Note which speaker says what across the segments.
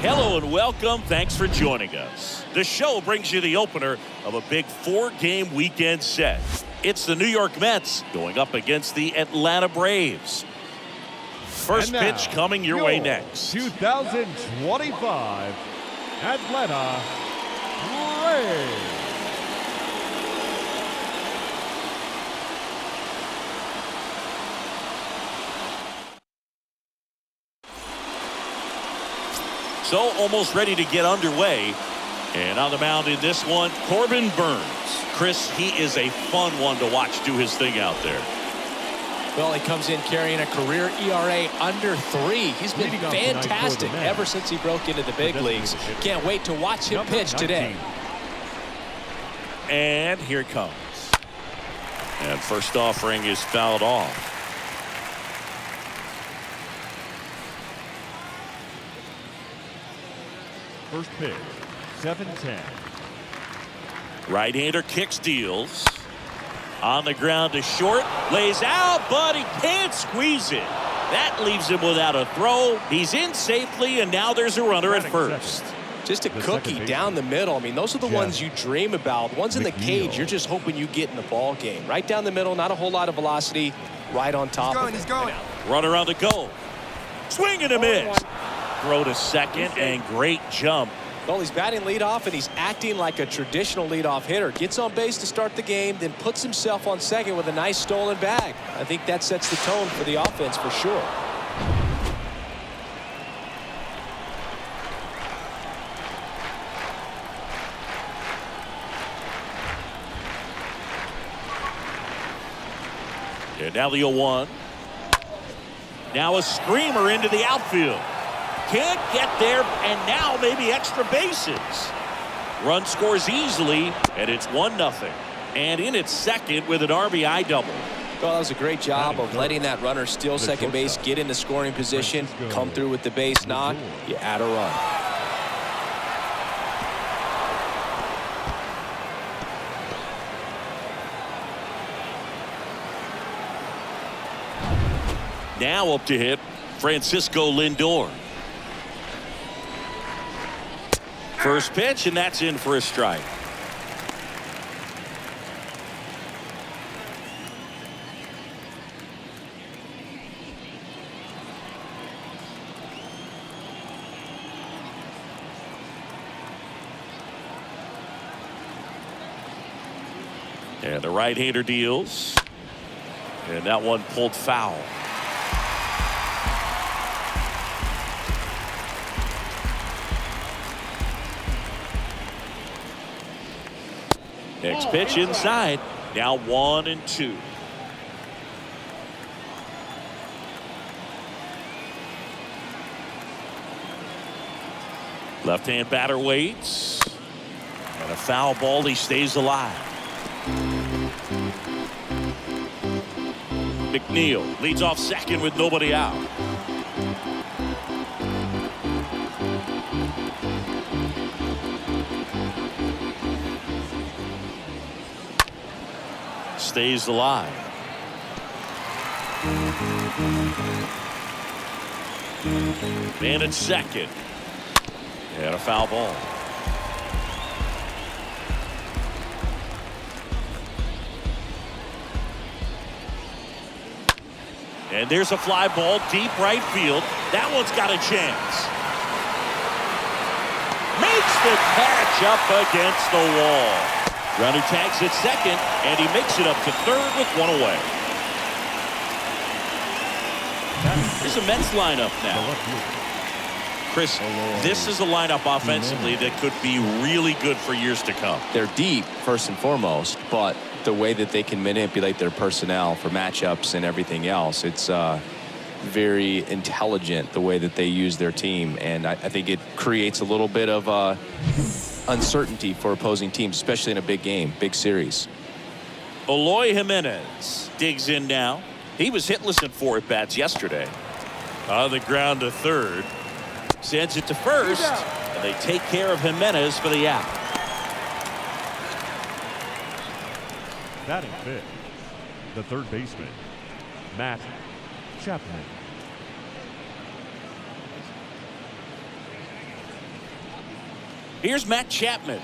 Speaker 1: Hello and welcome. Thanks for joining us. The show brings you the opener of a big 4-game weekend set. It's the New York Mets going up against the Atlanta Braves. First pitch coming your way next.
Speaker 2: 2025 Atlanta Braves.
Speaker 1: So almost ready to get underway. And on the mound in this one, Corbin Burnes. Chris, he is a fun one to watch do his thing out there.
Speaker 3: Well, he comes in carrying a career ERA under 3. He's been fantastic ever since he broke into the big leagues. Can't wait to watch him pitch today.
Speaker 1: And here it comes. And first offering is fouled off.
Speaker 2: First pitch, 7-10.
Speaker 1: Right-hander kicks, deals. On the ground to short. Lays out, but he can't squeeze it. That leaves him without a throw. He's in safely, and now there's a runner at first.
Speaker 3: Just a cookie down the middle. I mean, those are the ones you dream about. The ones in the cage, you're just hoping you get in the ball game. Right down the middle, not a whole lot of velocity. Right on top of it.
Speaker 4: He's going.
Speaker 1: Runner on the go. Swing and a miss. Throw to second, and great jump.
Speaker 3: Well, he's batting leadoff, and he's acting like a traditional leadoff hitter. Gets on base to start the game, then puts himself on second with a nice stolen bag. I think that sets the tone for the offense for sure.
Speaker 1: And now the 0-1. Now a screamer into the outfield. Can't get there, and now maybe extra bases. Run scores easily, and it's 1-0. And in its second with an RBI double.
Speaker 3: Well, that was a great job of letting that runner steal second base, get into scoring position, come through with the base knock. You add a run.
Speaker 1: Now up to hit, Francisco Lindor. First pitch, and that's in for a strike. And the right-hander deals. And that one pulled foul. Next pitch inside. Now 1-2. Left-hand batter waits. And a foul ball. He stays alive. McNeil leads off second with nobody out. Stays alive. Man at second. And a foul ball. And there's a fly ball deep right field. That one's got a chance. Makes the catch up against the wall. Runner tags at second, and he makes it up to third with one away. Here's a Mets lineup now. Chris, this is a lineup offensively that could be really good for years to come.
Speaker 3: They're deep, first and foremost, but the way that they can manipulate their personnel for matchups and everything else, it's very intelligent the way that they use their team, and I think it creates a little bit of uncertainty for opposing teams, especially in a big game, big series.
Speaker 1: Eloy Jimenez digs in now. He was hitless in 4 at-bats yesterday. On the ground to third. Sends it to first, and they take care of Jimenez for the out.
Speaker 2: Batting fifth, the third baseman, Matt Chapman.
Speaker 1: Here's Matt Chapman.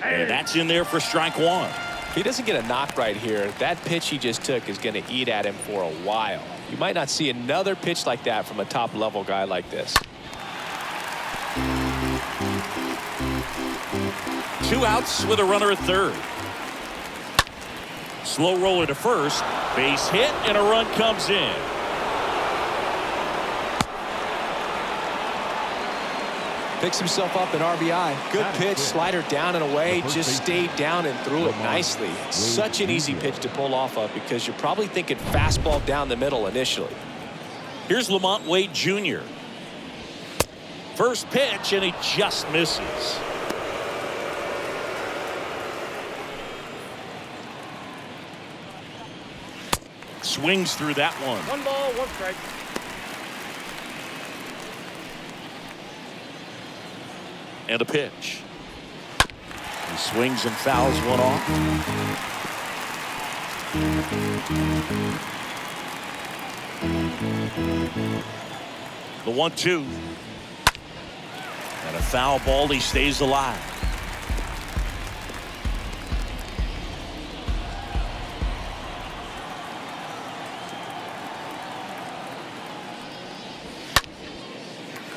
Speaker 1: And that's in there for strike one.
Speaker 3: If he doesn't get a knock right here, that pitch he just took is going to eat at him for a while. You might not see another pitch like that from a top-level guy like this.
Speaker 1: 2 outs with a runner at third. Slow roller to first. Base hit, and a run comes in.
Speaker 3: Picks himself up an RBI. Good pitch, slider down and away. Just stayed down and threw it nicely. Such an easy pitch to pull off of because you're probably thinking fastball down the middle initially.
Speaker 1: Here's Lamont Wade Jr. First pitch, and he just misses. Swings through that one.
Speaker 4: 1 ball, 1 strike.
Speaker 1: And a pitch. He swings and fouls one off. The 1-2. And a foul ball. He stays alive.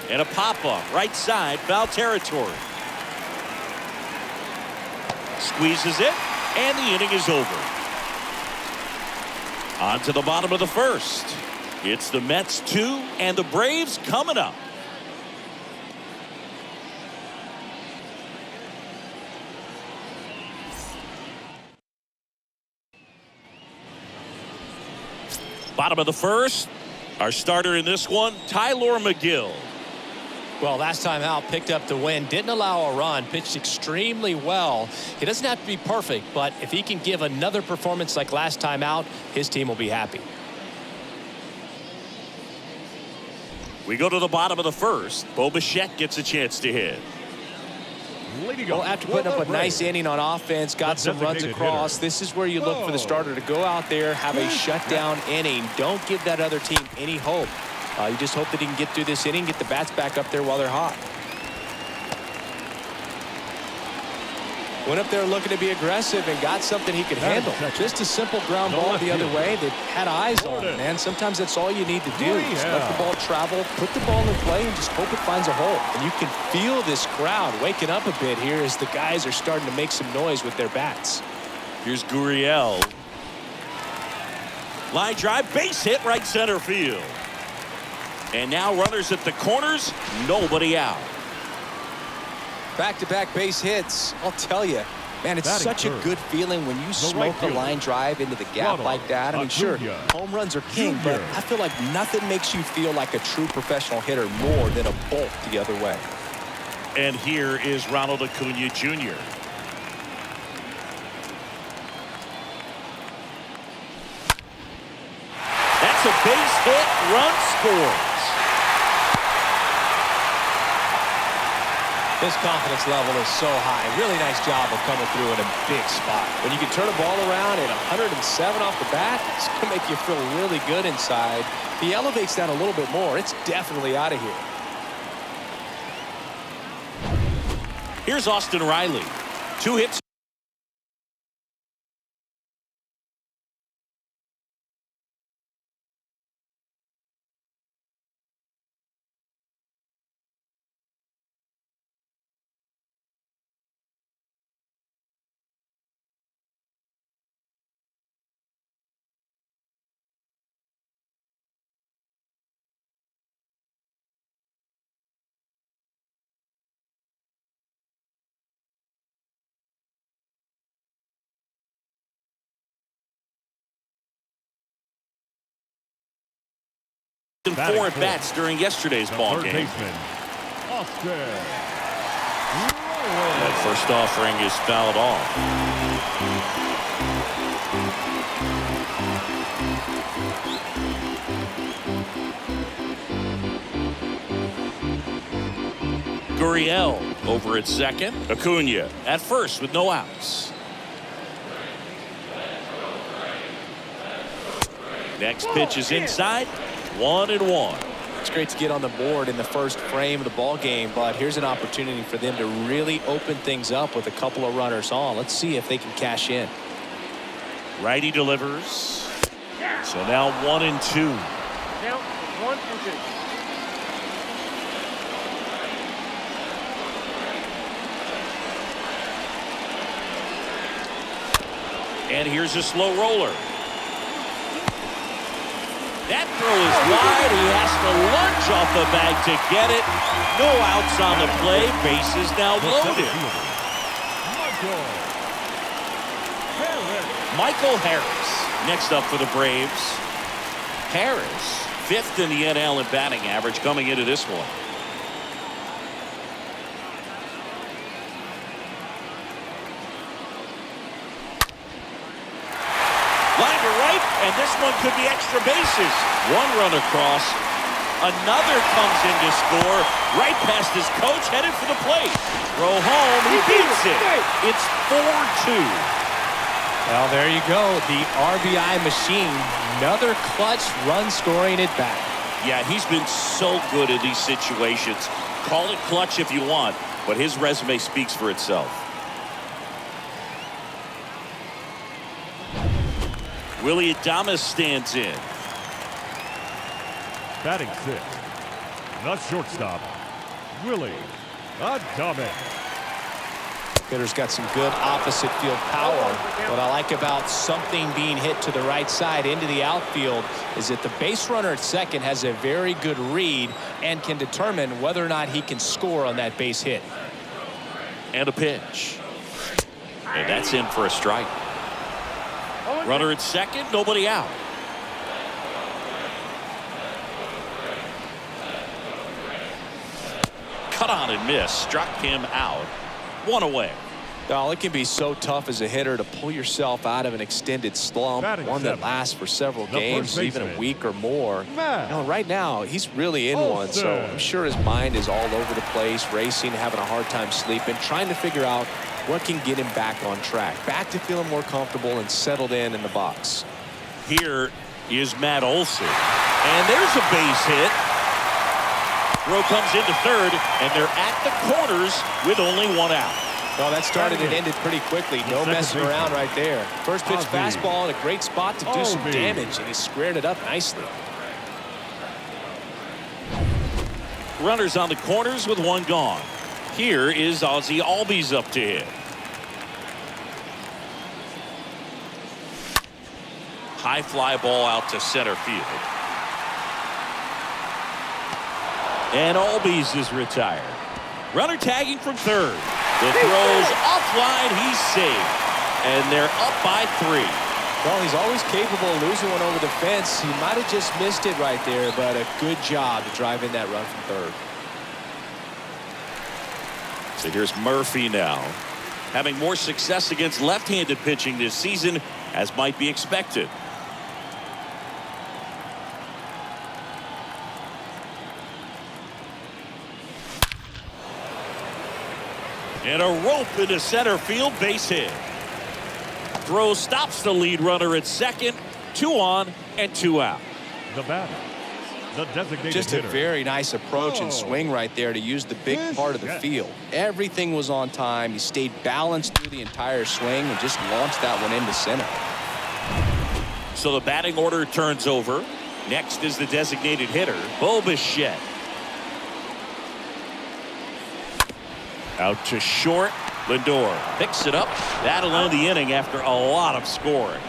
Speaker 1: And a pop-up, right side, foul territory. Squeezes it, and the inning is over. On to the bottom of the first. It's the Mets 2 and the Braves coming up. Bottom of the first. Our starter in this one, Tylor Megill.
Speaker 3: Well, last time out, picked up the win. Didn't allow a run. Pitched extremely well. He doesn't have to be perfect, but if he can give another performance like last time out, his team will be happy.
Speaker 1: We go to the bottom of the first. Bo Bichette gets a chance to hit.
Speaker 3: Well, after putting up a nice inning on offense, got some runs across, this is where you look for the starter to go out there, have a shutdown inning. Don't give that other team any hope. You just hope that he can get through this inning, get the bats back up there while they're hot. Went up there looking to be aggressive and got something he could handle. Just a simple ground ball the other way that had eyes on it, man. Sometimes that's all you need to do. Just let the ball travel, put the ball in play, and just hope it finds a hole. And you can feel this crowd waking up a bit here as the guys are starting to make some noise with their bats.
Speaker 1: Here's Gurriel. Line drive, base hit, right center field. And now runners at the corners, nobody out.
Speaker 3: Back-to-back base hits. I'll tell you, man, it's such a good feeling when you smoke a line drive into the gap like that. I mean, sure, home runs are king, but I feel like nothing makes you feel like a true professional hitter more than a bolt the other way.
Speaker 1: And here is Ronald Acuna Jr. That's a base hit, run scores.
Speaker 3: This confidence level is so high. Really nice job of coming through in a big spot. When you can turn a ball around at 107 off the bat, it's going to make you feel really good inside. If he elevates that a little bit more, it's definitely out of here.
Speaker 1: Here's Austin Riley. 2 hits. And 4 at bats during yesterday's ball game. That first offering is fouled off. Gurriel over at second. Acuna at first with no outs. Next pitch is inside. 1-1.
Speaker 3: It's great to get on the board in the first frame of the ball game, but here's an opportunity for them to really open things up with a couple of runners on. Let's see if they can cash in.
Speaker 1: Righty delivers. So now 1-2.
Speaker 4: Now 1-2.
Speaker 1: And here's a slow roller. That throw is wide. He has to lunge off the bag to get it. No outs on the play. Bases now loaded. Michael Harris next up for the Braves. Harris, 5th in the NL in batting average coming into this one. Line to right, and this one could be extra bases. One run across. Another comes in to score. Right past his coach, headed for the plate. Throw home, he beats it. It's 4-2.
Speaker 3: Well, there you go. The RBI machine. Another clutch run scoring at bat.
Speaker 1: Yeah, he's been so good in these situations. Call it clutch if you want, but his resume speaks for itself. Willy Adames stands in.
Speaker 2: Batting 6th, the shortstop, Willy Adames.
Speaker 3: Hitter's got some good opposite field power. What I like about something being hit to the right side into the outfield is that the base runner at second has a very good read and can determine whether or not he can score on that base hit.
Speaker 1: And a pitch. And that's in for a strike. Runner at second, nobody out. Cut on and miss. Struck him out. One away.
Speaker 3: Well, it can be so tough as a hitter to pull yourself out of an extended slump, one that lasts for several games, even a week or more. Right now, he's really in one, so I'm sure his mind is all over the place, racing, having a hard time sleeping, trying to figure out what can get him back on track, back to feeling more comfortable and settled in the box.
Speaker 1: Here is Matt Olson. And there's a base hit. Throw comes into third, and they're at the corners with only one out.
Speaker 3: Well, that started and ended pretty quickly. No messing around right there. First pitch fastball in a great spot to do some damage, and he squared it up nicely.
Speaker 1: Runners on the corners with one gone. Here is Ozzie Albies up to hit. High fly ball out to center field. And Albies is retired. Runner tagging from third. The throw's offline. He's safe. And they're up by 3.
Speaker 3: Well, he's always capable of losing one over the fence. He might have just missed it right there, but a good job to drive in that run from third.
Speaker 1: So here's Murphy now, having more success against left-handed pitching this season, as might be expected. And a rope into center field, base hit. Throw stops the lead runner at second. 2 on and 2 out.
Speaker 2: The batter, the designated
Speaker 3: Just
Speaker 2: hitter.
Speaker 3: a very nice approach and swing right there to use the big part of the field. Everything was on time. He stayed balanced through the entire swing and just launched that one into center.
Speaker 1: So the batting order turns over. Next is the designated hitter, Bo Bichette. Out to short. Lindor picks it up. That'll end the inning after a lot of scoring.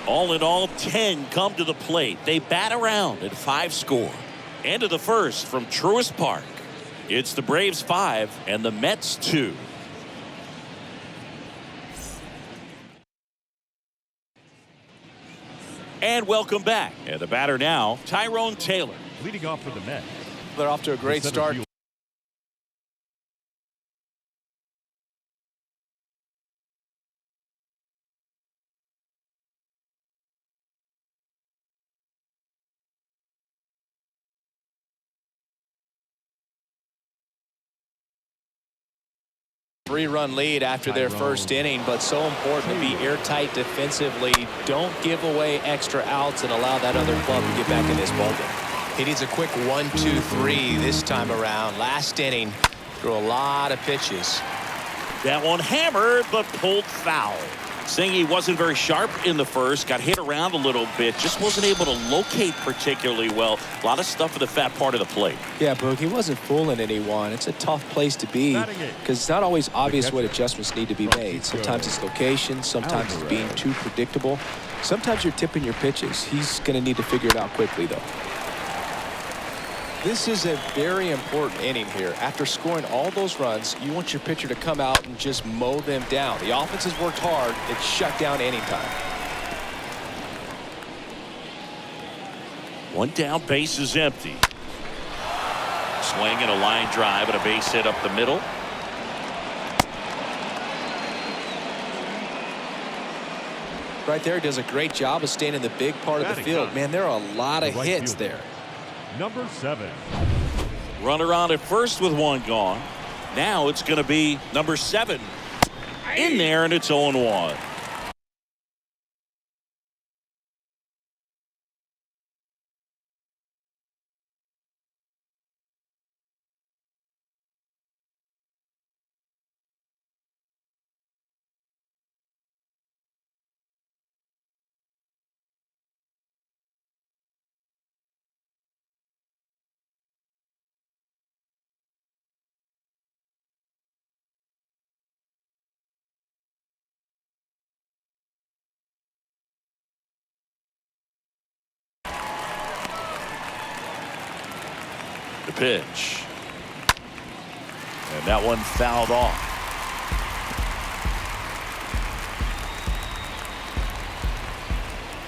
Speaker 1: All in all, 10 come to the plate. They bat around at 5 score. End of the first from Truist Park. It's the Braves 5 and the Mets 2. And welcome back. And the batter now, Tyrone Taylor.
Speaker 2: Leading off for the Mets.
Speaker 3: They're off to a great start.
Speaker 2: Field.
Speaker 3: Three-run lead after their first inning, but so important to be airtight defensively. Don't give away extra outs and allow that other club to get back in this ballgame. He needs a quick 1, 2, 3 this time around. Last inning, threw a lot of pitches.
Speaker 1: That one hammered, but pulled foul. Singy wasn't very sharp in the first, got hit around a little bit, just wasn't able to locate particularly well. A lot of stuff at the fat part of the plate.
Speaker 3: Yeah, Boog, he wasn't fooling anyone. It's a tough place to be because it's not always obvious what adjustments need to be made. Sometimes it's location, sometimes it's being too predictable. Sometimes you're tipping your pitches. He's going to need to figure it out quickly, though. This is a very important inning here. After scoring all those runs, you want your pitcher to come out and just mow them down. The offense has worked hard. It's shut down anytime.
Speaker 1: One down, base is empty. Swing and a line drive and a base hit up the middle.
Speaker 3: Right there, does a great job of staying in the big part of the field. Man, there are a lot of hits there.
Speaker 2: Number 7.
Speaker 1: Runner on at first with one gone. Now it's going to be number 7 in there, and it's 0-1. The pitch. And that one fouled off.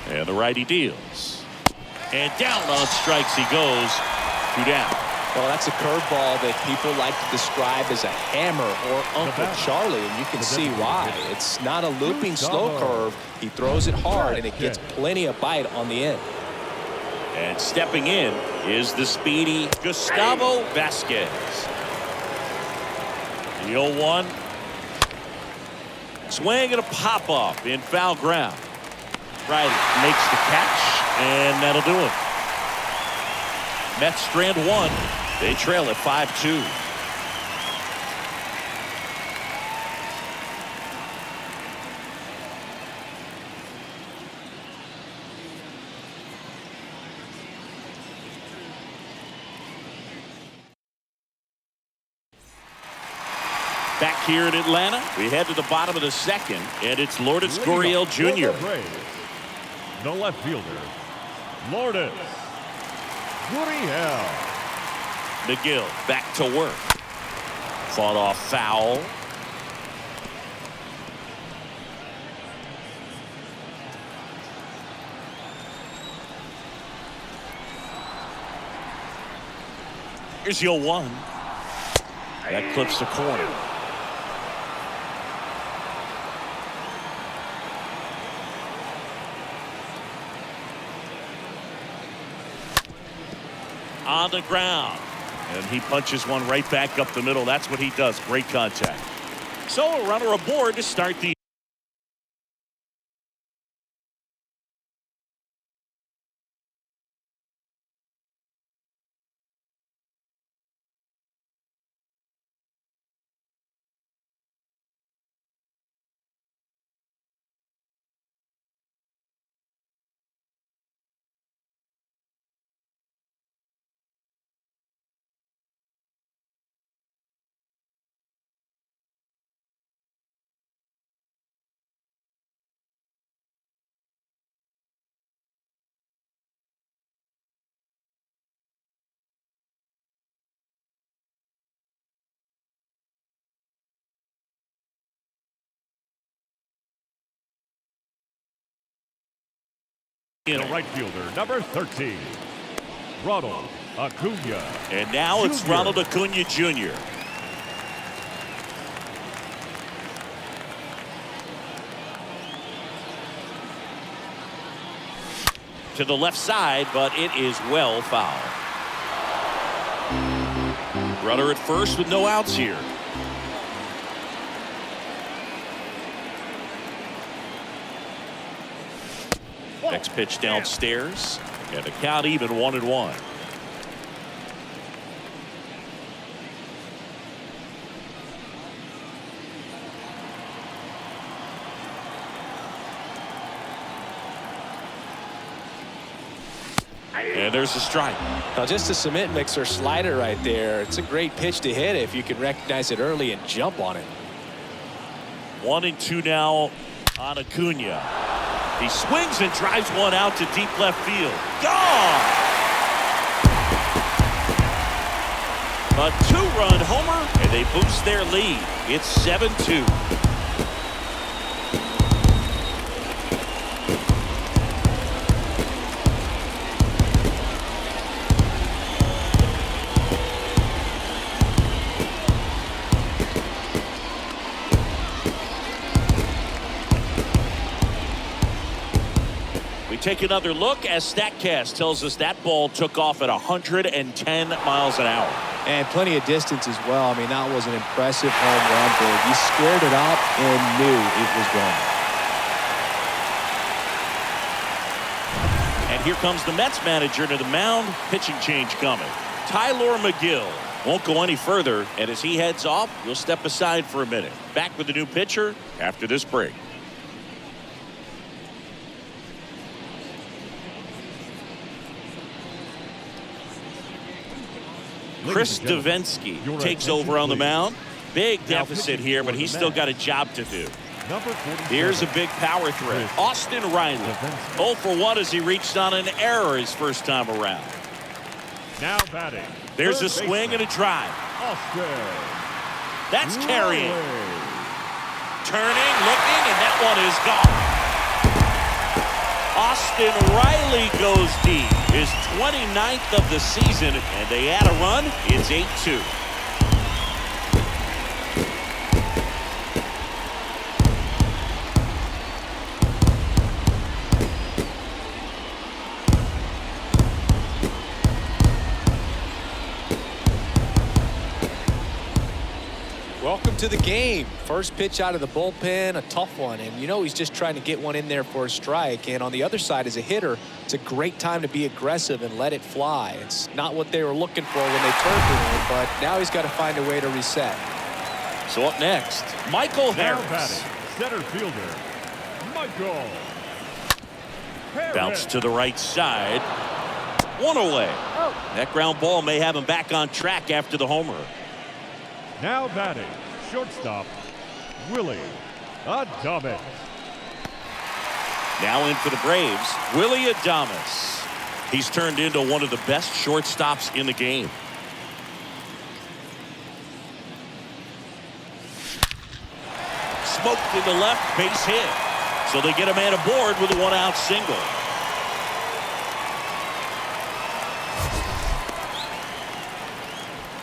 Speaker 1: And the righty deals. And down on strikes he goes. 2 down.
Speaker 3: Well, that's a curveball that people like to describe as a hammer or Uncle Charlie, and you can see why. It's not a looping slow curve. He throws it hard, and it gets plenty of bite on the end.
Speaker 1: And stepping in is the speedy Gustavo Vasquez. The 0-1. Swing and a pop-up in foul ground. Righty makes the catch, and that'll do it. Mets strand 1. They trail at 5-2. Back here in Atlanta, we head to the bottom of the second, and it's Lourdes Gurriel Jr.
Speaker 2: The left fielder, Lourdes Gurriel.
Speaker 1: McGill back to work. Fought off foul. Here's the 0-1. That clips the corner. On the ground. And he punches one right back up the middle. That's what he does. Great contact. So a runner aboard to start the
Speaker 2: The right fielder, number 13, Ronald Acuna.
Speaker 1: And now it's
Speaker 2: Jr.
Speaker 1: Ronald Acuna Jr. To the left side, but it is well foul. Runner at first with no outs here. Next pitch downstairs, and the count even 1-1. And there's a strike.
Speaker 3: Now, just a cement mixer slider right there. It's a great pitch to hit if you can recognize it early and jump on it.
Speaker 1: 1-2 now on Acuna. He swings and drives one out to deep left field. Gone! A 2-run homer, and they boost their lead. It's 7-2. Take another look as StatCast tells us that ball took off at 110 miles an hour.
Speaker 3: And plenty of distance as well. I mean, that was an impressive home run, Big. He squared it up and knew it was gone.
Speaker 1: And here comes the Mets manager to the mound. Pitching change coming. Tyler McGill won't go any further, and as he heads off, we'll step aside for a minute. Back with the new pitcher after this break. Chris Davinsky takes over on the mound. Big deficit here, but he's still got a job to do. Here's a big power threat. Austin Riley. 0 for 1 as he reached on an error his first time around.
Speaker 2: Now batting.
Speaker 1: There's a swing and a drive. That's carrying. Turning, looking, and that one is gone. Austin Riley goes deep. His 29th of the season, and they add a run. It's 8-2.
Speaker 3: Welcome to the game. First pitch out of the bullpen, a tough one. And you know he's just trying to get one in there for a strike. And on the other side, as a hitter, it's a great time to be aggressive and let it fly. It's not what they were looking for when they turned it in, but now he's got to find a way to reset.
Speaker 1: So up next, Michael
Speaker 2: Now
Speaker 1: Harris.
Speaker 2: batting. Center fielder, Michael Harris.
Speaker 1: Bounce to the right side. One away. That ground ball may have him back on track after the homer.
Speaker 2: Now batting. Shortstop, Willie Adames.
Speaker 1: Now in for the Braves, Willie Adames. He's turned into one of the best shortstops in the game. Smoked into left, base hit. So they get a man aboard with a one-out single.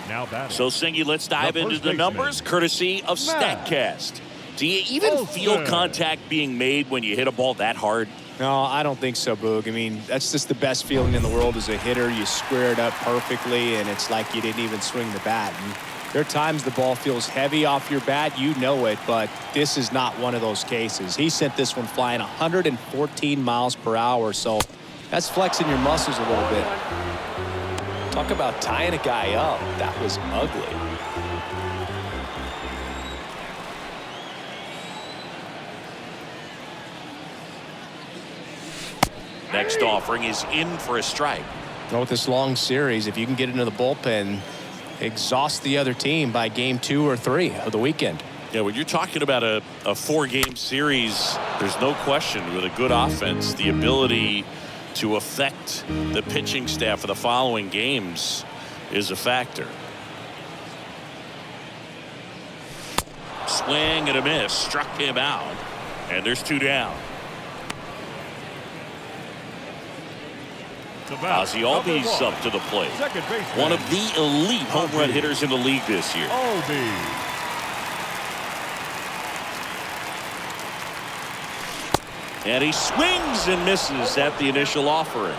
Speaker 2: Now batting.
Speaker 1: So, Singy, let's dive
Speaker 2: The
Speaker 1: into
Speaker 2: first
Speaker 1: the
Speaker 2: baseman,
Speaker 1: numbers, courtesy of
Speaker 2: Matt
Speaker 1: StatCast. Do you even feel
Speaker 2: Olson.
Speaker 1: contact being made when you hit a ball that hard?
Speaker 3: No, I don't think so, Boog. I mean, that's just the best feeling in the world as a hitter. You square it up perfectly, and it's like you didn't even swing the bat. And there are times the ball feels heavy off your bat. You know it, but this is not one of those cases. He sent this one flying 114 miles per hour, so that's flexing your muscles a little bit. Talk about tying a guy up. That was ugly.
Speaker 1: Next offering is in for a strike.
Speaker 3: With this long series, if you can get into the bullpen, exhaust the other team by game 2 or 3 of the weekend.
Speaker 1: Yeah, when you're talking about a 4-game series, there's no question with a good offense, the ability to affect the pitching staff for the following games is a factor. Swing and a miss, struck him out, and there's 2 down. Ozzie Albies up to the plate.
Speaker 2: Second baseman,
Speaker 1: One of the elite home run hitters in the league this year.
Speaker 2: Albies.
Speaker 1: And he swings and misses at the initial offering.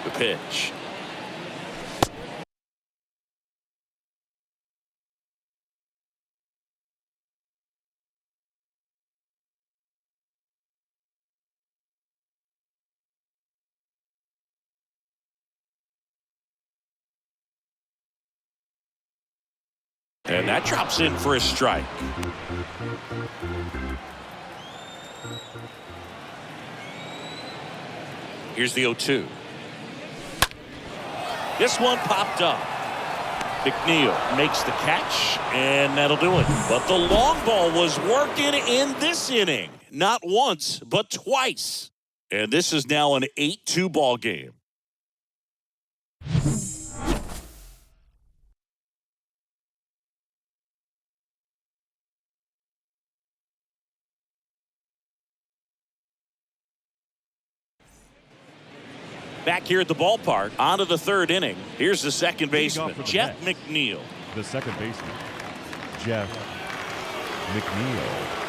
Speaker 1: The pitch. And that drops in for a strike. Here's the 0-2. This one popped up. McNeil makes the catch, and that'll do it. But the long ball was working in this inning. Not once, but twice. And this is now an 8-2 ball game. Back here at the ballpark, on to the third inning. Here's the second baseman, Jeff McNeil.
Speaker 2: The second baseman, Jeff McNeil.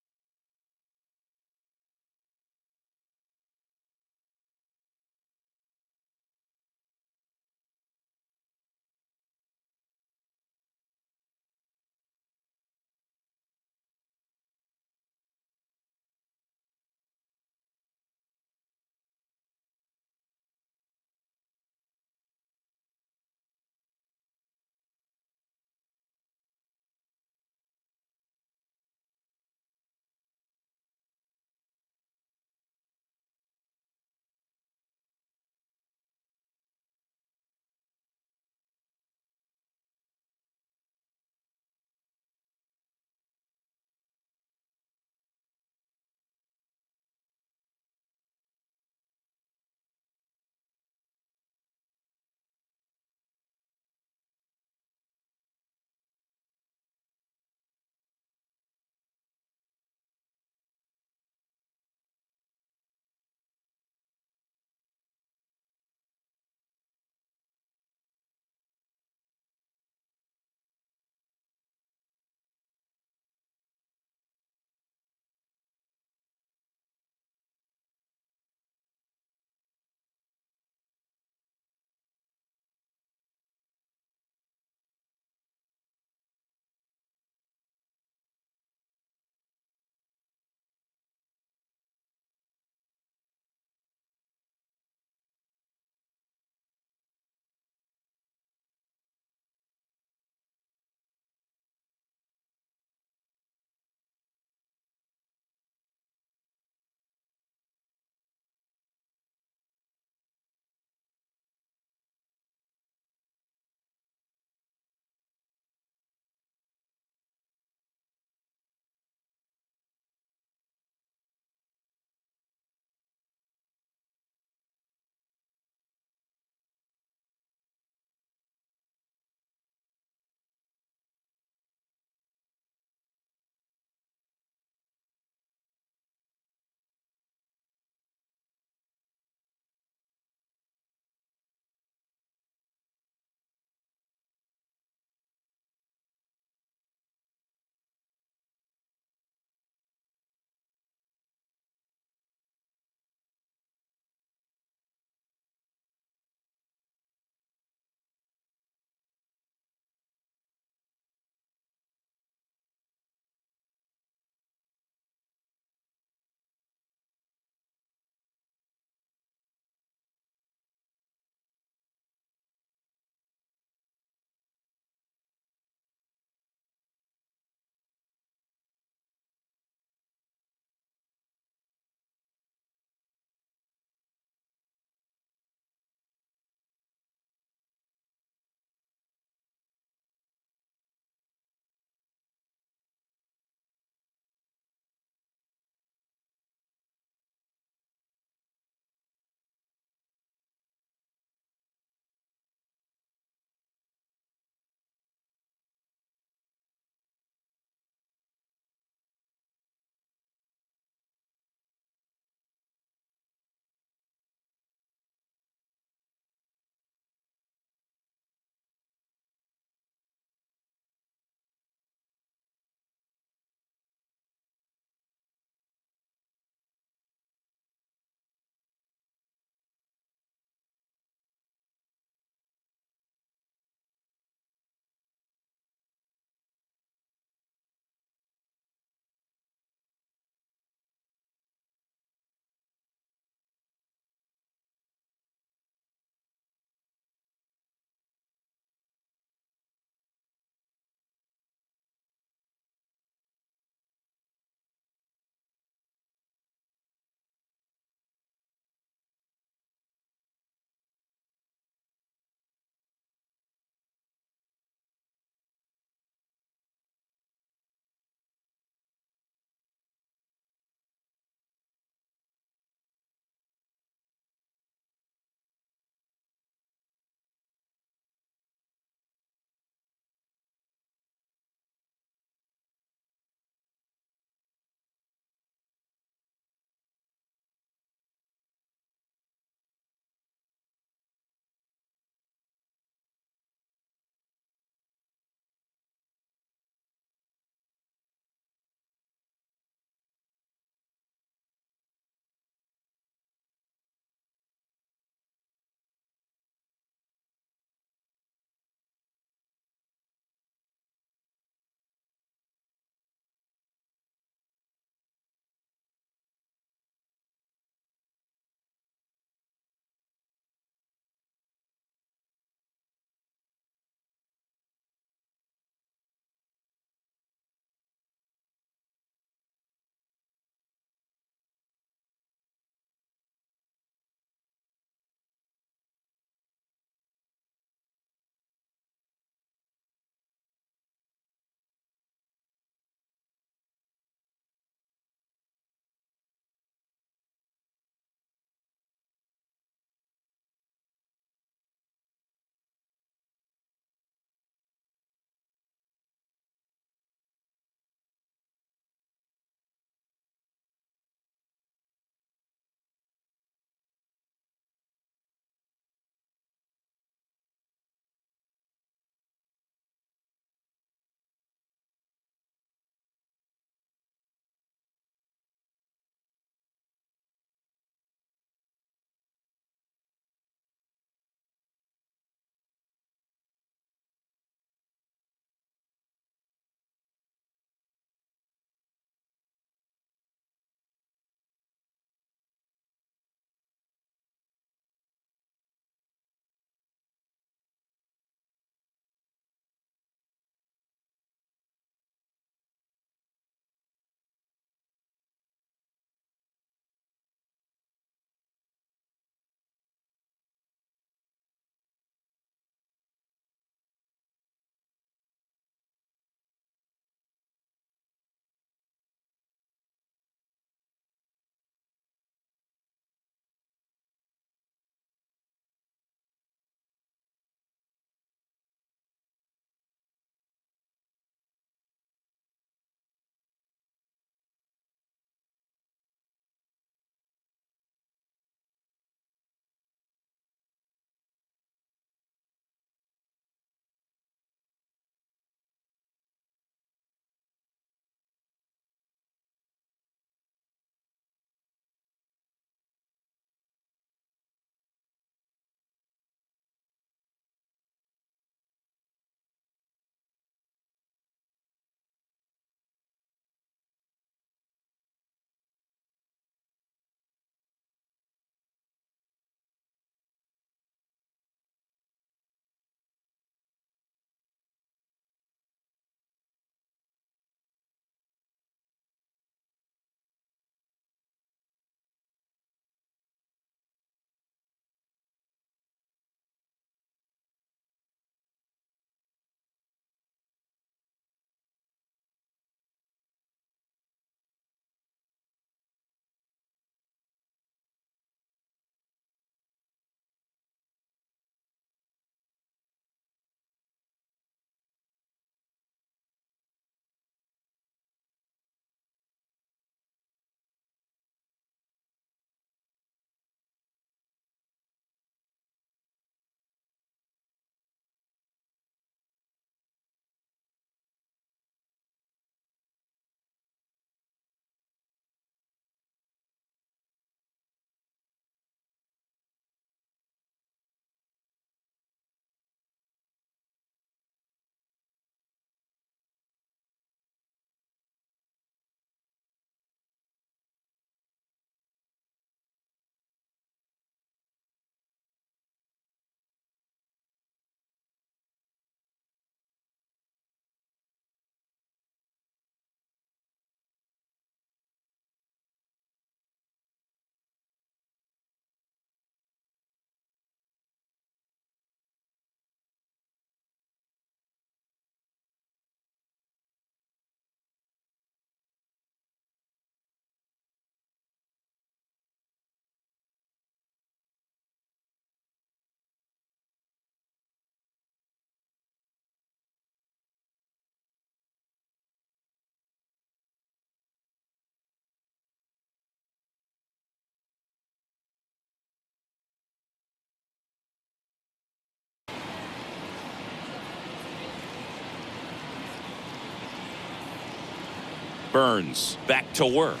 Speaker 1: Burns back to work.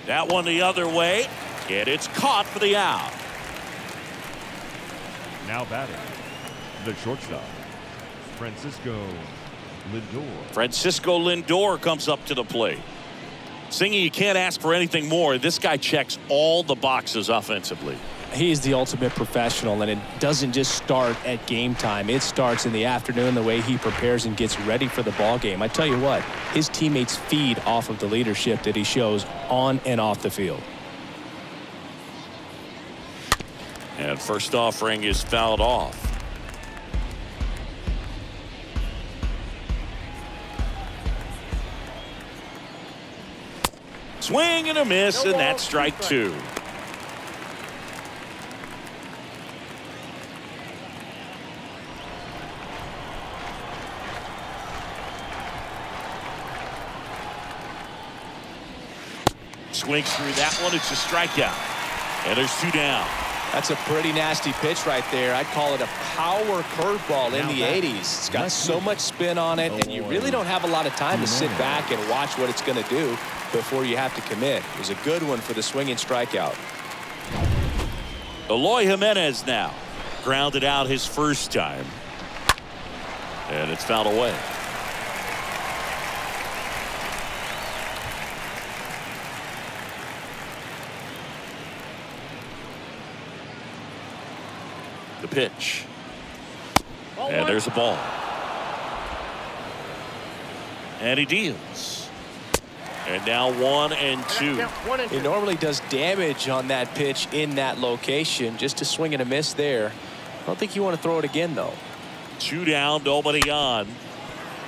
Speaker 1: That one the other way, and it's caught for the out.
Speaker 2: Now batting, the shortstop, Francisco Lindor.
Speaker 1: Francisco Lindor comes up to the plate. Singy, you can't ask for anything more. This guy checks all the boxes offensively.
Speaker 3: He is the ultimate professional, and it doesn't just start at game time. It starts in the afternoon, the way he prepares and gets ready for the ball game. I tell you what, his teammates feed off of the leadership that he shows on and off the field.
Speaker 1: And first offering is fouled off. Swing and a miss, and that's strike two. Swings through that one. It's a strikeout. And there's two down.
Speaker 3: That's a pretty nasty pitch right there. I'd call it a power curveball in the 80s. It's got so much spin on it, and you really don't have a lot of time to sit back and watch what it's going to do before you have to commit. It was a good one for the swinging strikeout.
Speaker 1: Eloy Jimenez now grounded out his first time. And it's fouled away. The pitch. And there's a ball. And he deals. And now 1-2.
Speaker 3: He normally does damage on that pitch in that location. Just a swing and a miss there. I don't think you want to throw it again, though.
Speaker 1: Two down, nobody on.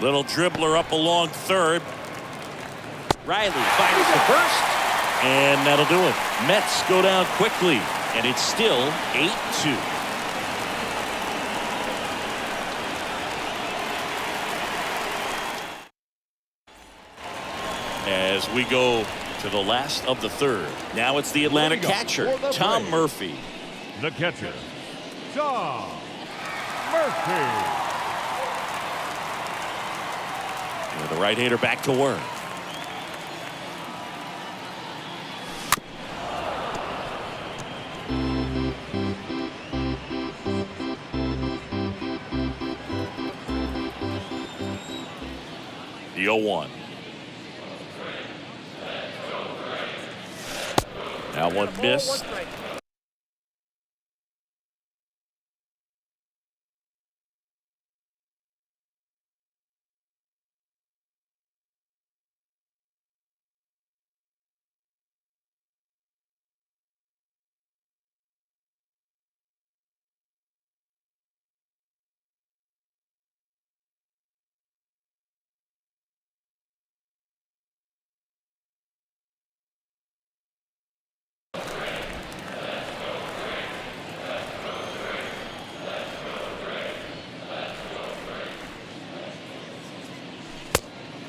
Speaker 1: Little dribbler up along third. Riley finds the first. And that'll do it. Mets go down quickly. And it's still 8-2. As we go to the last of the third. Now it's the Atlanta catcher, Tom Murphy.
Speaker 2: The catcher, Tom Murphy.
Speaker 1: And the right-hander back to work. The 0-1. Now one missed.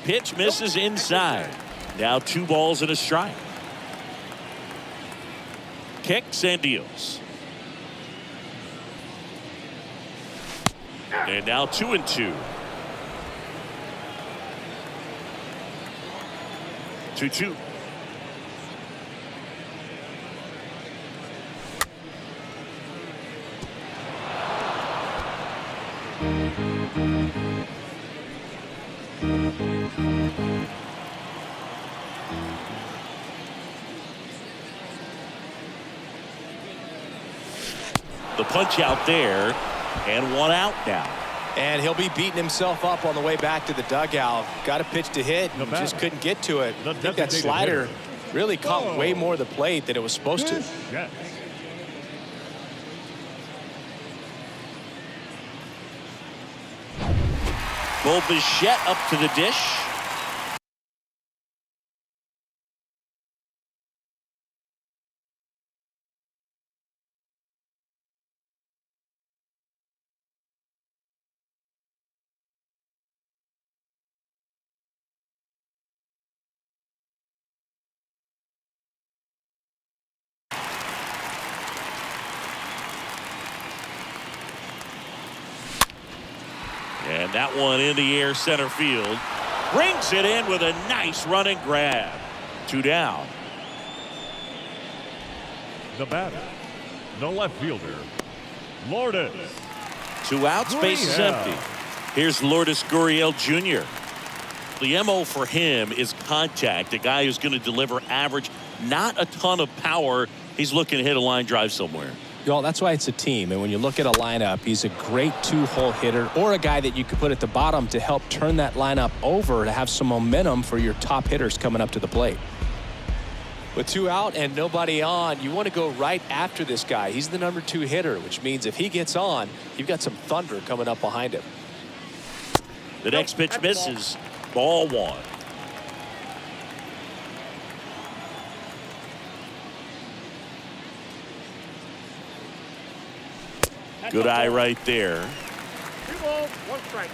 Speaker 1: Pitch misses inside. Now 2 balls and a strike. Kicks and deals. And now 2-2. 2-2. The punch out there, and 1 out now.
Speaker 3: And he'll be beating himself up on the way back to the dugout. Got a pitch to hit, and just couldn't get to it. I think that slider really caught way more of the plate than it was supposed to.
Speaker 2: Yes.
Speaker 1: Bo Bichette up to the dish. And that one in the air center field. Brings it in with a nice running grab. 2 down.
Speaker 2: The batter, the left fielder, Lourdes.
Speaker 1: 2 outs, base is empty. Here's Lourdes Gurriel Jr. The MO for him is contact. A guy who's going to deliver average, not a ton of power. He's looking to hit a line drive somewhere.
Speaker 3: Well, that's why it's a team. And when you look at a lineup, he's a great 2-hole hitter or a guy that you could put at the bottom to help turn that lineup over to have some momentum for your top hitters coming up to the plate. With 2 out and nobody on, you want to go right after this guy. He's the number 2 hitter, which means if he gets on, you've got some thunder coming up behind him.
Speaker 1: The next pitch misses. Ball 1. Good eye right there.
Speaker 4: 2 balls, 1 strike.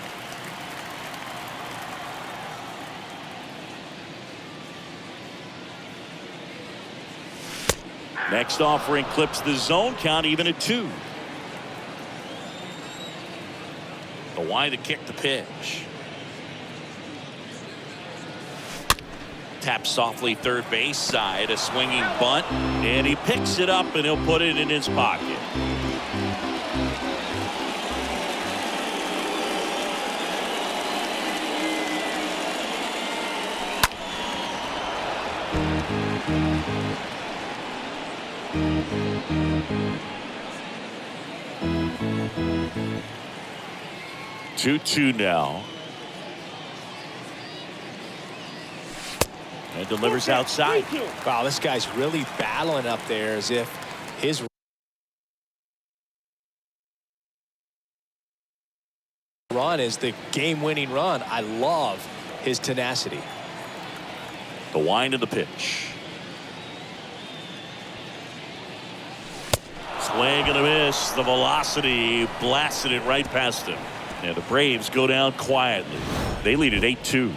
Speaker 1: Next offering clips the zone count even at 2. The wind to kick the pitch. Taps softly third base side, a swinging bunt, and he picks it up and he'll put it in his pocket. Two now. And delivers outside.
Speaker 3: Wow, this guy's really battling up there as if his run is the game-winning run. I love his tenacity.
Speaker 1: The wind of the pitch. Swing and a miss. The velocity blasted it right past him. And the Braves go down quietly. They lead at 8-2.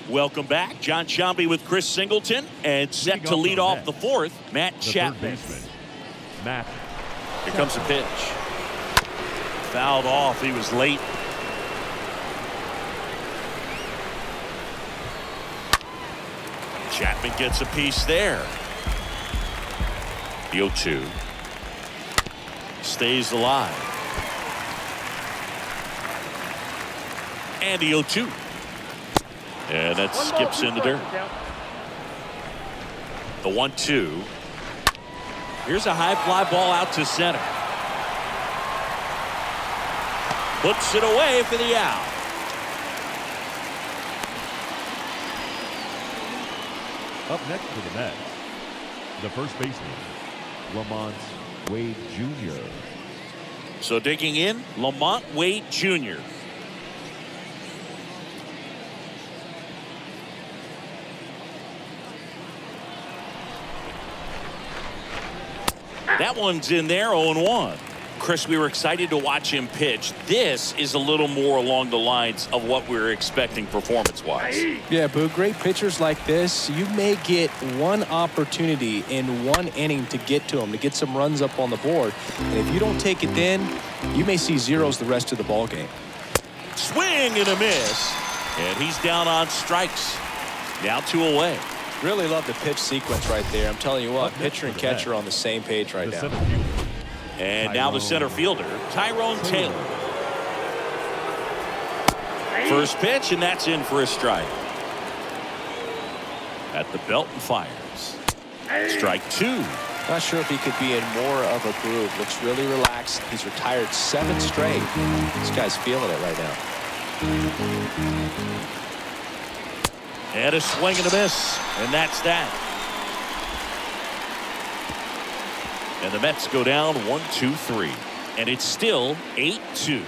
Speaker 1: Welcome back. John Sciambi with Chris Singleton, and set to lead off the 4th, Matt Chapman.
Speaker 2: Matt.
Speaker 1: Here comes the pitch. Fouled off. He was late. Chapman gets a piece there. The 0-2. Stays alive. And the 0-2. And that skips into dirt. The 1-2. Here's a high fly ball out to center. Puts it away for the out.
Speaker 2: Up next for the Mets, the first baseman, Lamont Wade Jr.
Speaker 1: So digging in, Lamont Wade Jr. That one's in there, 0-1. Chris, we were excited to watch him pitch. This is a little more along the lines of what we were expecting performance-wise.
Speaker 3: Yeah, Boo, great pitchers like this, you may get one opportunity in one inning to get to them, to get some runs up on the board. And if you don't take it then, you may see zeros the rest of the ball game.
Speaker 1: Swing and a miss. And he's down on strikes. Now 2 away.
Speaker 3: Really love the pitch sequence right there. I'm telling you what, pitcher and catcher on the same page right now.
Speaker 1: And now the center fielder, Tyrone Taylor. First pitch, and that's in for a strike. At the belt and fires. Strike 2.
Speaker 3: Not sure if he could be in more of a groove. Looks really relaxed. He's retired 7 straight. This guy's feeling it right now.
Speaker 1: And a swing and a miss, and that's that. And the Mets go down 1-2-3, and it's still 8-2.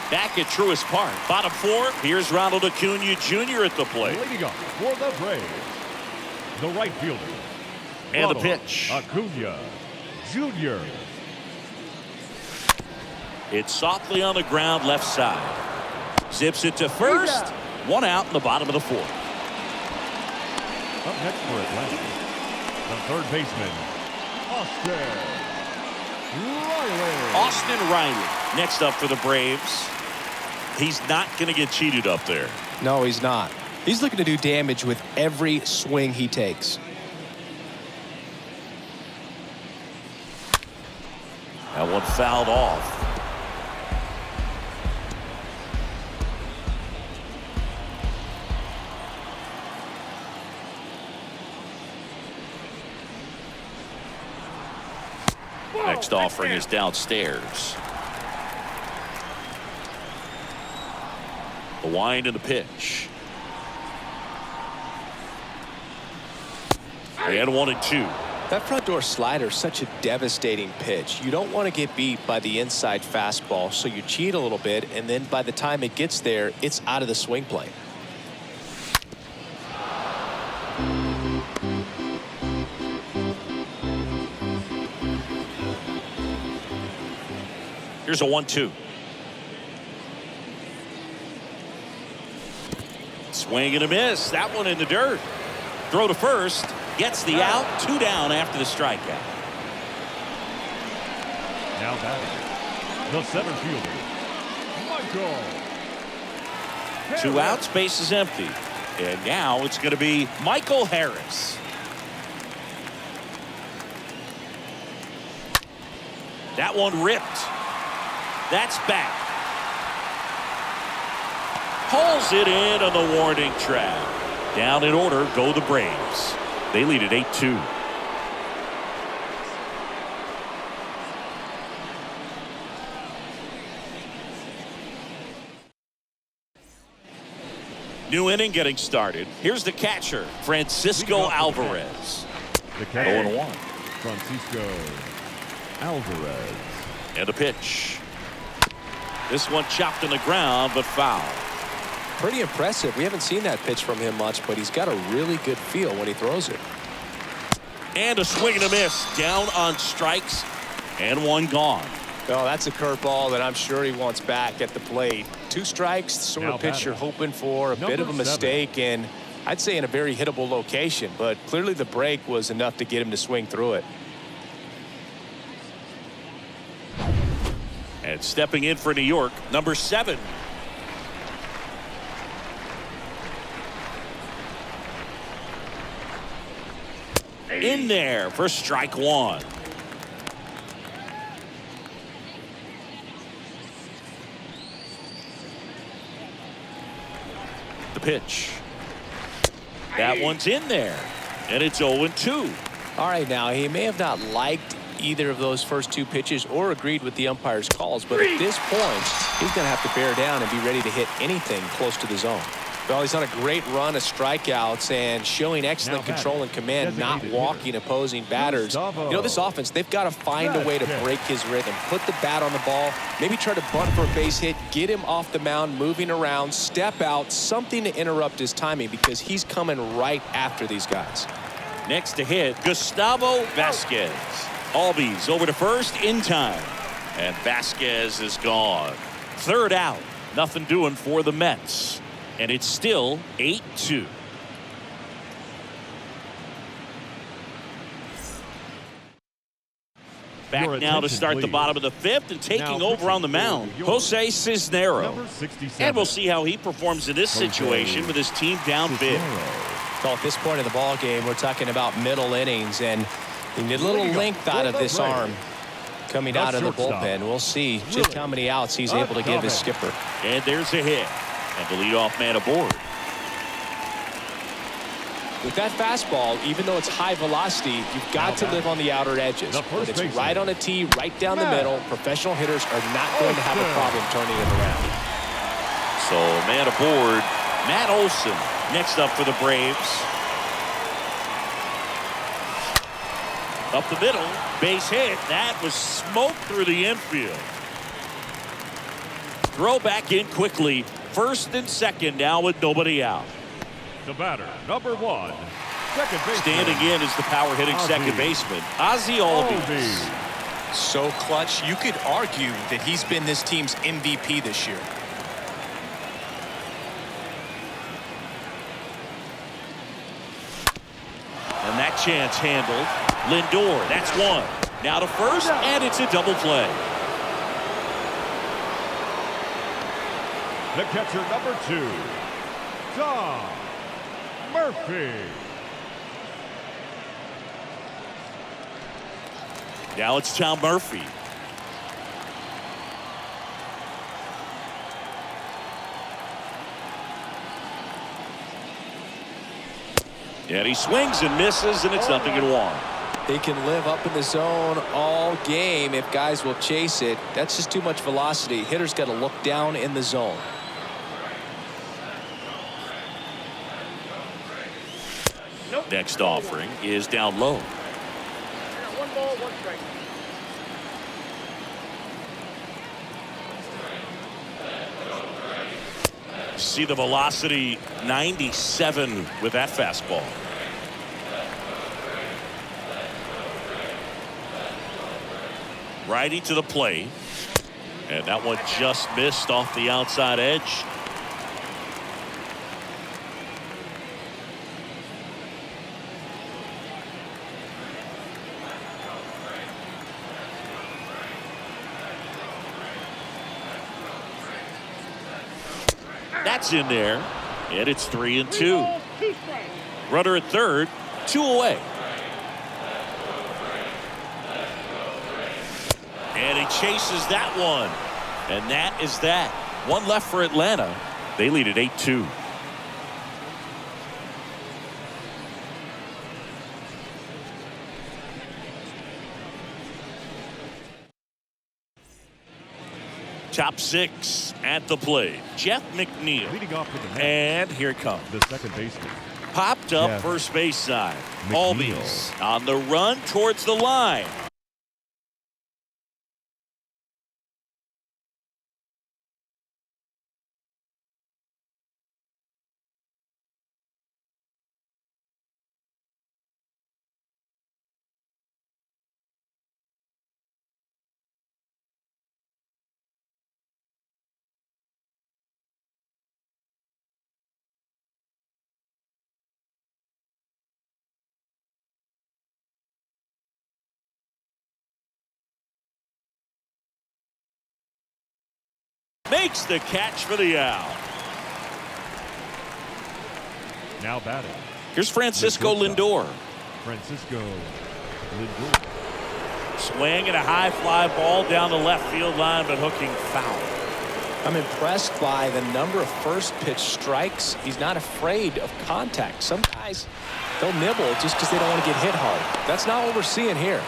Speaker 1: Back at Truist Park, bottom 4. Here's Ronald Acuna Jr. at the plate.
Speaker 2: Leading off for the Braves, the right fielder,
Speaker 1: And the
Speaker 2: Ronald
Speaker 1: pitch.
Speaker 2: Acuna Jr.
Speaker 1: It's softly on the ground left side. Zips it to first. One out in the bottom of the fourth.
Speaker 2: Up next for Atlanta, the third baseman, Austin Riley.
Speaker 1: Austin Riley next up for the Braves. He's not going to get cheated up there.
Speaker 3: No, he's not. He's looking to do damage with every swing he takes.
Speaker 1: That one fouled off. Next offering is downstairs. The wind and the pitch. And 1-2.
Speaker 3: That front door slider is such a devastating pitch. You don't want to get beat by the inside fastball, so you cheat a little bit, and then by the time it gets there, it's out of the swing plane.
Speaker 1: Here's a 1-2. Swing and a miss. That one in the dirt. Throw to first. Gets the out. 2 down after the strikeout.
Speaker 2: Now batting, the center fielder, Michael.
Speaker 1: 2 outs. Base is empty. And now it's going to be Michael Harris. That one ripped. That's back. Pulls it in on the warning track. Down in order go the Braves. They lead at 8-2. New inning getting started. Here's the catcher, Francisco Alvarez.
Speaker 2: The catcher,
Speaker 1: 0-1.
Speaker 2: Francisco Alvarez.
Speaker 1: And a pitch. This one chopped in the ground, but foul.
Speaker 3: Pretty impressive. We haven't seen that pitch from him much, but he's got a really good feel when he throws it.
Speaker 1: And a swing and a miss. Down on strikes. And one gone.
Speaker 3: Oh, that's a curveball that I'm sure he wants back at the plate. 2 strikes, the sort
Speaker 2: Now
Speaker 3: of pitch you're
Speaker 2: batting,
Speaker 3: hoping for. A bit of a
Speaker 2: number 7.
Speaker 3: mistake, and I'd say in a very hittable location, but clearly the break was enough to get him to swing through it.
Speaker 1: And stepping in for New York, number 7. In there for strike 1. The pitch. That one's in there. And it's 0-2.
Speaker 3: All right, now, he may have not liked either of those first 2 pitches or agreed with the umpire's calls, but at this point, he's going to have to bear down and be ready to hit anything close to the zone. Well, he's on a great run of strikeouts and showing excellent control and command, not walking opposing batters. You know, this offense, they've got to find a way to break his rhythm, put the bat on the ball, maybe try to bunt for a base hit, get him off the mound, moving around, step out, something to interrupt his timing because he's coming right after these guys.
Speaker 1: Next to hit, Gustavo Vasquez. Albies over to first in time. And Vasquez is gone. 3rd out. Nothing doing for the Mets. And it's still 8-2. Back now to start the bottom of the 5th and taking over on the mound, Jose Cisnero.
Speaker 2: Number 67.
Speaker 1: And we'll see how he performs in this situation with his team down big.
Speaker 3: Well, at this point in the ball game, we're talking about middle innings, and you need a little length out of this arm coming out of the bullpen. We'll see just how many outs he's able to give his skipper.
Speaker 1: And there's a hit. And the leadoff man aboard.
Speaker 3: With that fastball, even though it's high velocity, you've got to live on the outer edges. But it's right on a tee, right down the middle. Professional hitters are not going to have a problem turning it around.
Speaker 1: So, man aboard, Matt Olson next up for the Braves. Up the middle, base hit. That was smoked through the infield. Throw back in quickly. 1st and 2nd now with nobody out.
Speaker 2: The batter, number 1, Second baseman.
Speaker 1: Standing in is the power-hitting
Speaker 2: Ozzie.
Speaker 1: second baseman, Ozzie Albies.
Speaker 2: Albies.
Speaker 5: So clutch, you could argue that he's been this team's MVP this year.
Speaker 1: And that chance handled. Lindor, that's one. Now to first, and it's a double play.
Speaker 2: The catcher, number 2, Tom Murphy.
Speaker 1: Now it's Tom Murphy. And he swings and misses, and it's 0-1.
Speaker 3: They can live up in the zone all game if guys will chase it. That's just too much velocity. Hitter's got to look down in the zone.
Speaker 1: Next offering is down low.
Speaker 4: 1 ball, 1 strike.
Speaker 1: See the velocity, 97 with that fastball. Righty to the plate. And that one just missed off the outside edge. That's in there, and it's 3-2.
Speaker 4: 2 strikes.
Speaker 1: Runner at third, 2 away. And he chases that one. And that is that. One left for Atlanta. They lead at 8-2. Top 6 at the plate. Jeff McNeil.
Speaker 2: Leading off with the net,
Speaker 1: And here it comes.
Speaker 2: the second baseman.
Speaker 1: Popped up
Speaker 2: Jeff
Speaker 1: first base side.
Speaker 2: McNeil.
Speaker 1: Albies on the run towards the line. Makes the catch for the out.
Speaker 2: Now batting,
Speaker 1: Here's Francisco
Speaker 2: The
Speaker 1: Lindor.
Speaker 2: Francisco Lindor.
Speaker 1: Swing and a high fly ball down the left field line, but hooking foul.
Speaker 3: I'm impressed by the number of first pitch strikes. He's not afraid of contact. Some guys, they'll nibble just because they don't want to get hit hard. That's not what we're seeing here.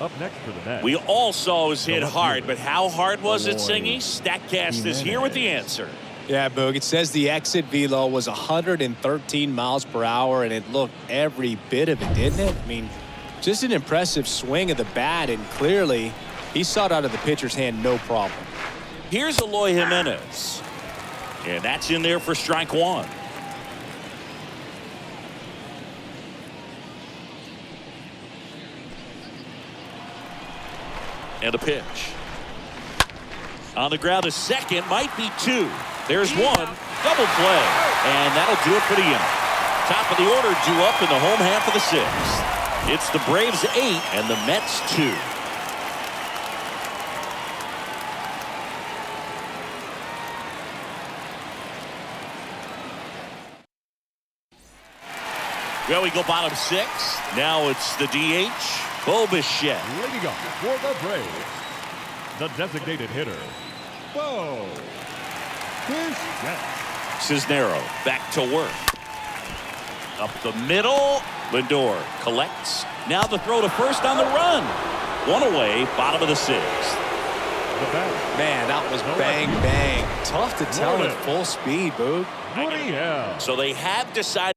Speaker 2: Up next for the Mets.
Speaker 1: We all saw it was hit
Speaker 2: left
Speaker 1: hard,
Speaker 2: fielder.
Speaker 1: but how hard was it,
Speaker 2: Eloy
Speaker 1: Singy? StatCast is here with the answer.
Speaker 3: Yeah, Boog, it says the exit velo was 113 miles per hour, and it looked every bit of it, didn't it? I mean, just an impressive swing of the bat, and clearly he saw it out of the pitcher's hand no problem.
Speaker 1: Here's Eloy Jimenez. And that's in there for strike one. And a pitch. On the ground, a second, might be 2. There's one, double play. And that'll do it for the inning. Top of the order due up in the home half of the 6th. It's the Braves 8 and the Mets 2. Well, we go bottom 6. Now it's the DH, Bo Bichette.
Speaker 2: Leading up for the Braves, the designated hitter, Bo Bichette.
Speaker 1: Cisnero back to work. Up the middle. Lindor collects. Now the throw to first on the run. One away, bottom of the 6th.
Speaker 2: The bat,
Speaker 3: Man, that was bang, bang. Tough to tell at full speed, Boog.
Speaker 2: Gurriel.
Speaker 1: So they have decided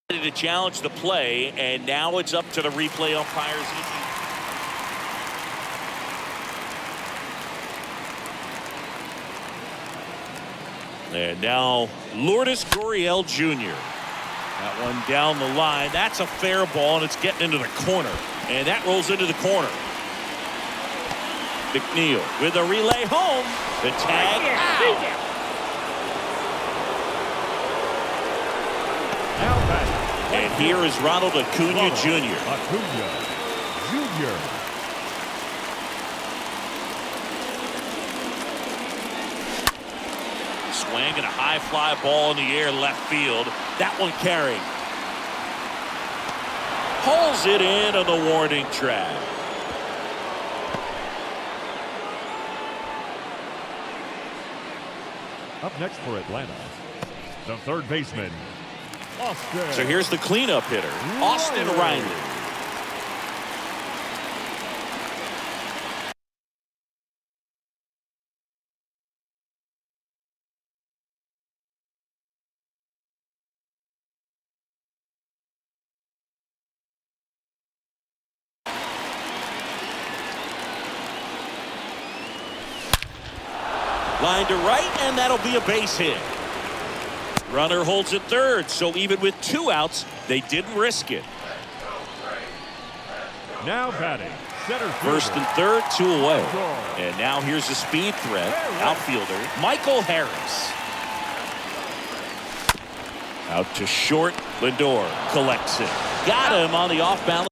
Speaker 1: To challenge the play, and now it's up to the replay umpires. And now Lourdes Gurriel Jr. That one down the line. That's a fair ball, and it's getting into the corner. And that rolls into the corner. McNeil with a relay home. The tag out.
Speaker 2: Now back.
Speaker 1: And here is Ronald Acuna Jr.
Speaker 2: Acuna Jr.
Speaker 1: Swinging a high fly ball in the air left field. That one carrying. Pulls it in on the warning track.
Speaker 2: Up next for Atlanta, the third baseman, Austin.
Speaker 1: So here's the cleanup hitter, Austin Riley. Line to right, and that'll be a base hit. Runner holds at third, so even with 2 outs, they didn't risk it.
Speaker 2: Now batting, center fielder.
Speaker 1: First and third, 2 away. And now here's the speed threat, outfielder Michael Harris. Out to short, Lindor collects it. Got him on the off balance.